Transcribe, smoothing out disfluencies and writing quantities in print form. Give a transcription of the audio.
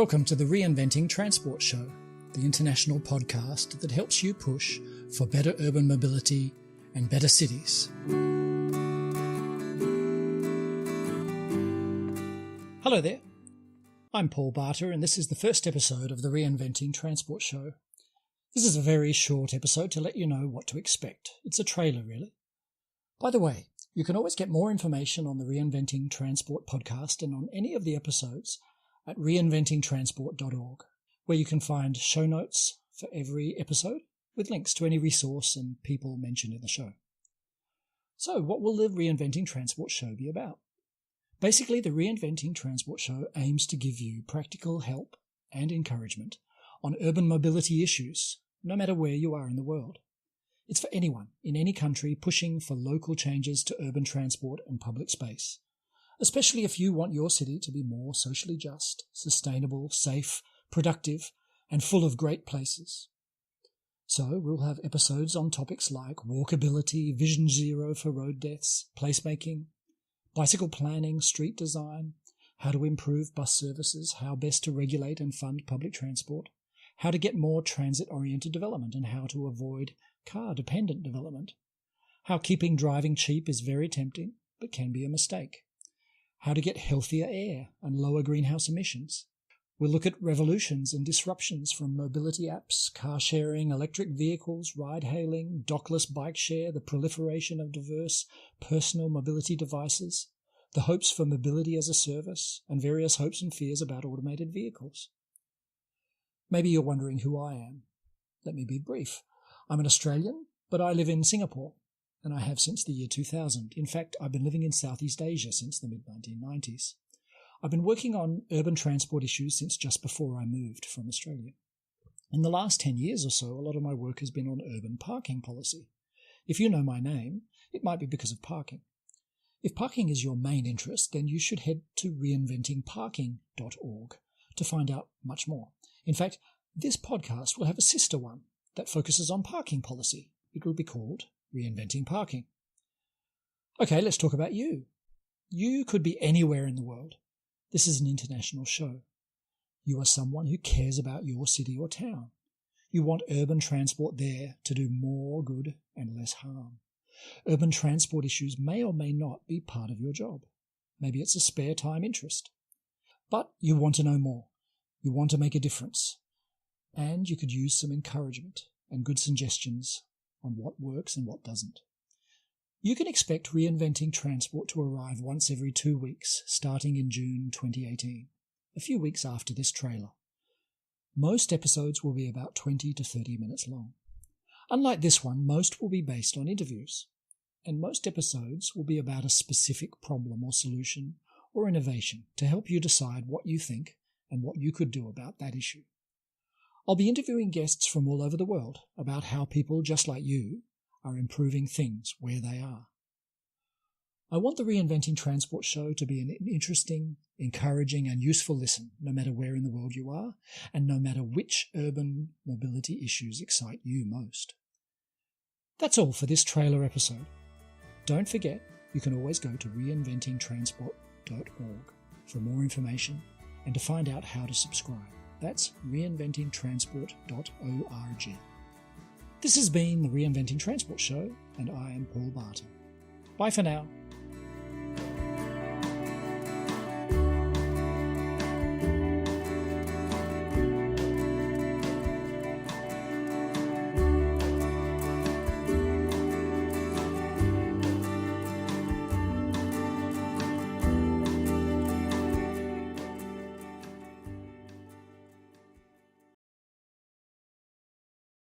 Welcome to the Reinventing Transport Show, the international podcast that helps you push for better urban mobility and better cities. Hello there, I'm Paul Barter and this is the first episode of the Reinventing Transport Show. This is a very short episode to let you know what to expect. It's a trailer really. By the way, you can always get more information on the Reinventing Transport podcast and on any of the episodes at reinventingtransport.org, where you can find show notes for every episode with links to any resource and people mentioned in the show. So what will the Reinventing Transport Show be about? Basically, the Reinventing Transport Show aims to give you practical help and encouragement on urban mobility issues, no matter where you are in the world. It's for anyone in any country pushing for local changes to urban transport and public space, especially if you want your city to be more socially just, sustainable, safe, productive, and full of great places. So we'll have episodes on topics like walkability, vision zero for road deaths, placemaking, bicycle planning, street design, how to improve bus services, how best to regulate and fund public transport, how to get more transit-oriented development and how to avoid car-dependent development, how keeping driving cheap is very tempting but can be a mistake, how to get healthier air and lower greenhouse emissions. We'll look at revolutions and disruptions from mobility apps, car sharing, electric vehicles, ride-hailing, dockless bike share, the proliferation of diverse personal mobility devices, the hopes for mobility as a service, and various hopes and fears about automated vehicles. Maybe you're wondering who I am. Let me be brief. I'm an Australian, but I live in Singapore, and I have since the year 2000. In fact, I've been living in Southeast Asia since the mid-1990s. I've been working on urban transport issues since just before I moved from Australia. In the last 10 years or so, a lot of my work has been on urban parking policy. If you know my name, it might be because of parking. If parking is your main interest, then you should head to reinventingparking.org to find out much more. In fact, this podcast will have a sister one that focuses on parking policy. It will be called Reinventing Parking. Okay, let's talk about you. You could be anywhere in the world. This is an international show. You are someone who cares about your city or town. You want urban transport there to do more good and less harm. Urban transport issues may or may not be part of your job. Maybe it's a spare time interest. But you want to know more. You want to make a difference. And you could use some encouragement and good suggestions on what works and what doesn't. You can expect Reinventing Transport to arrive once every 2 weeks, starting in June 2018, a few weeks after this trailer. Most episodes will be about 20 to 30 minutes long. Unlike this one, most will be based on interviews, and most episodes will be about a specific problem or solution or innovation to help you decide what you think and what you could do about that issue. I'll be interviewing guests from all over the world about how people just like you are improving things where they are. I want the Reinventing Transport Show to be an interesting, encouraging and useful listen no matter where in the world you are and no matter which urban mobility issues excite you most. That's all for this trailer episode. Don't forget, you can always go to reinventingtransport.org for more information and to find out how to subscribe. That's reinventingtransport.org. This has been the Reinventing Transport Show, and I am Paul Barter. Bye for now.